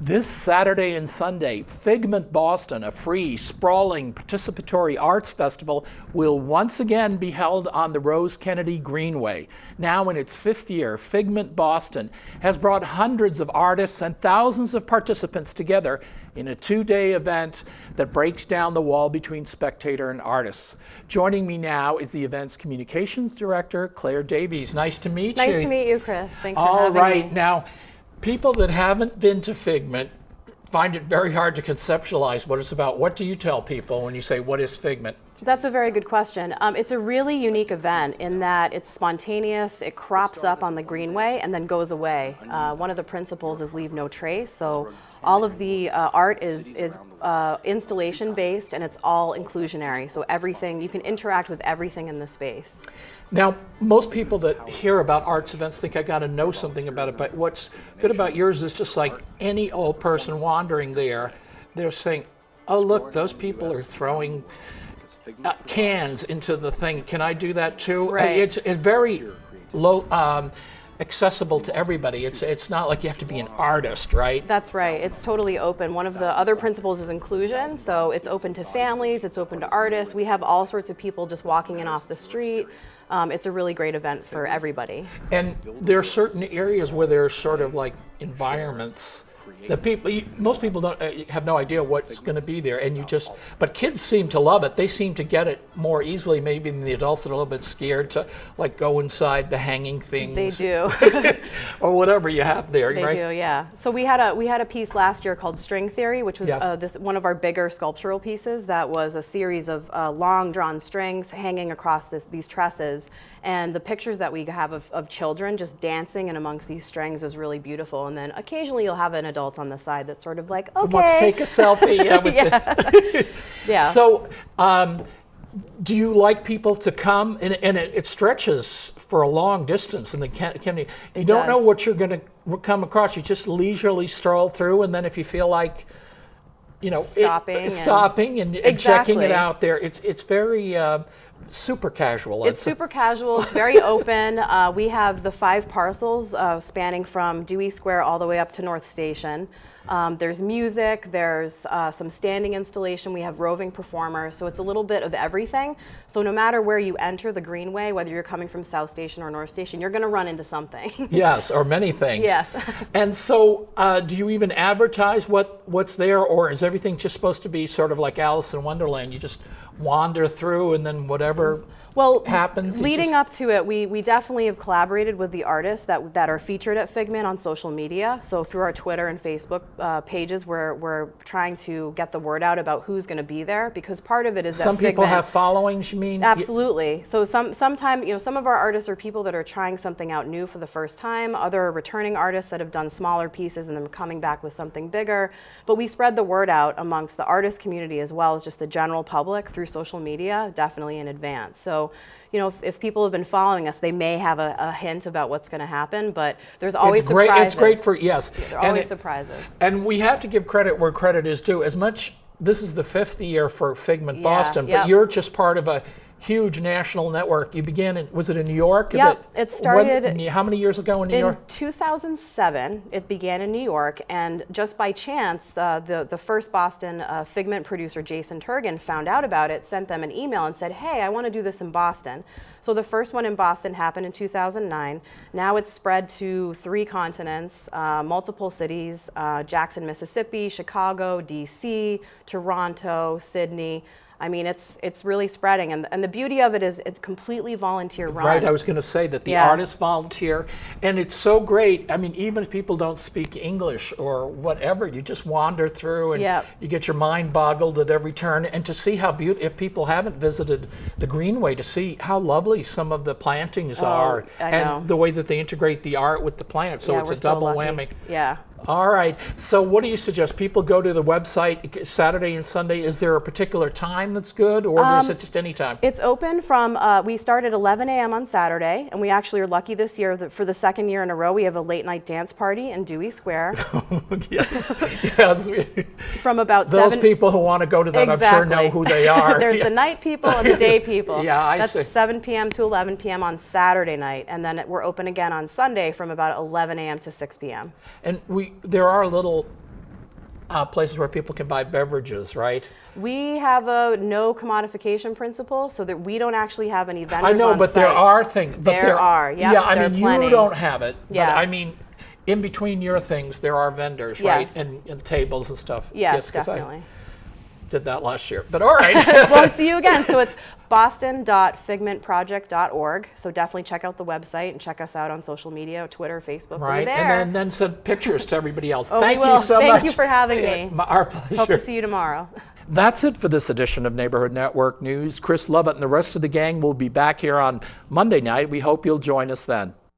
This Saturday and Sunday, FIGMENT Boston, a free, sprawling, participatory arts festival, will once again be held on the Rose Kennedy Greenway. Now in its fifth year, FIGMENT Boston has brought hundreds of artists and thousands of participants together in a two-day event that breaks down the wall between spectator and artists. Joining me now is the event's communications director, Claire Davies. Nice to meet you. Nice to meet you, Chris. Thanks for having me. All right, now, people that haven't been to FIGMENT find it very hard to conceptualize what it's about. What do you tell people when you say, what is FIGMENT? That's a very good question. It's a really unique event in that it's spontaneous, it crops up on the Greenway and then goes away. One of the principles is leave no trace, so all of the art is installation based and it's all inclusionary, so everything, you can interact with everything in the space. Now, most people that hear about arts events think I got to know something about it, but what's good about yours is just like any old person wandering there, they're saying, oh look, those people are throwing cans into the thing. Can I do that too? Right. It's very low, accessible to everybody. It's not like you have to be an artist, right? That's right. It's totally open. One of the other principles is inclusion, so it's open to families, it's open to artists. We have all sorts of people just walking in off the street. It's a really great event for everybody. And there are certain areas where there's sort of like environments that most people don't have no idea what's going to be there, and but kids seem to love it. They seem to get it more easily maybe than the adults that are a little bit scared to like go inside the hanging things. They do. Or whatever you have there, They right? do, yeah. So we had a piece last year called String Theory, which was Yes. one of our bigger sculptural pieces that was a series of long drawn strings hanging across these trusses. And the pictures that we have of children just dancing in amongst these strings was really beautiful. And then occasionally you'll have an adult on the side that's sort of like, okay. Wants to take a selfie. Yeah. Yeah. Yeah. So, do you like people to come? And it stretches for a long distance in the Kennedy. You don't know what you're going to come across. You just leisurely stroll through, and then if you feel like, stopping and checking it out there, it's very super casual. It's super casual. It's very open. We have the 5 parcels spanning from Dewey Square all the way up to North Station. There's music, there's some standing installation, we have roving performers, so it's a little bit of everything. So no matter where you enter the Greenway, whether you're coming from South Station or North Station, you're going to run into something. Yes, or many things. Yes. And so do you even advertise what's there, or is everything just supposed to be sort of like Alice in Wonderland? You just wander through and then whatever happens. Leading up to it, we definitely have collaborated with the artists that are featured at FIGMENT on social media. So through our Twitter and Facebook pages, we're trying to get the word out about who's going to be there, because part of it is some that people FIGMENT, have followings, you mean? Absolutely. So sometimes some of our artists are people that are trying something out new for the first time. Other are returning artists that have done smaller pieces and then coming back with something bigger. But we spread the word out amongst the artist community as well as just the general public through social media, definitely in advance. So, if people have been following us, they may have a hint about what's going to happen, but there's always surprises. It's great for, yes. There are always surprises. And we have to give credit where credit is due. As much, this is the 5th year for FIGMENT Boston, but you're just part of a huge national network. You began was it in New York? Yep, it started. How many years ago in New York? In 2007, it began in New York, and just by chance, the first Boston FIGMENT producer, Jason Turgan, found out about it, sent them an email and said, hey, I want to do this in Boston. So the first one in Boston happened in 2009. Now it's spread to 3 continents, multiple cities, Jackson, Mississippi, Chicago, DC, Toronto, Sydney. I mean, it's really spreading, and the beauty of it is it's completely volunteer run. Right, I was going to say that the artists volunteer, and it's so great. I mean, even if people don't speak English or whatever, you just wander through and you get your mind boggled at every turn, and to see how beautiful, if people haven't visited the Greenway, to see how lovely some of the plantings are, and the way that they integrate the art with the plants, so it's a double whammy. Yeah. All right. So what do you suggest? People go to the website Saturday and Sunday. Is there a particular time that's good, or is it just any time? It's open from, we start at 11 a.m. on Saturday, and we actually are lucky this year that for the 2nd year in a row, we have a late night dance party in Dewey Square. Yes. From about Those people who want to go to that, I'm sure know who they are. There's the night people and the day people. That's see. 7 p.m. to 11 p.m. on Saturday night, and then we're open again on Sunday from about 11 a.m. to 6 p.m. And there are little places where people can buy beverages, right? We have a no commodification principle, so that we don't actually have any vendors I know, on but site. there are things. There are, yeah. Yeah, I there mean, are plenty. you don't have it, Yeah. but I mean, in between your things, there are vendors, Yes. right? And tables and stuff. Yes, 'cause definitely. I did that last year, but all right. Well, see you again. So it's boston.figmentproject.org. So definitely check out the website and check us out on social media, Twitter, Facebook. Right, We're there. and then send pictures to everybody else. Oh, Thank we will. you so much. Thank you for having me. Our pleasure. Hope to see you tomorrow. That's it for this edition of Neighborhood Network News. Chris Lovett and the rest of the gang will be back here on Monday night. We hope you'll join us then.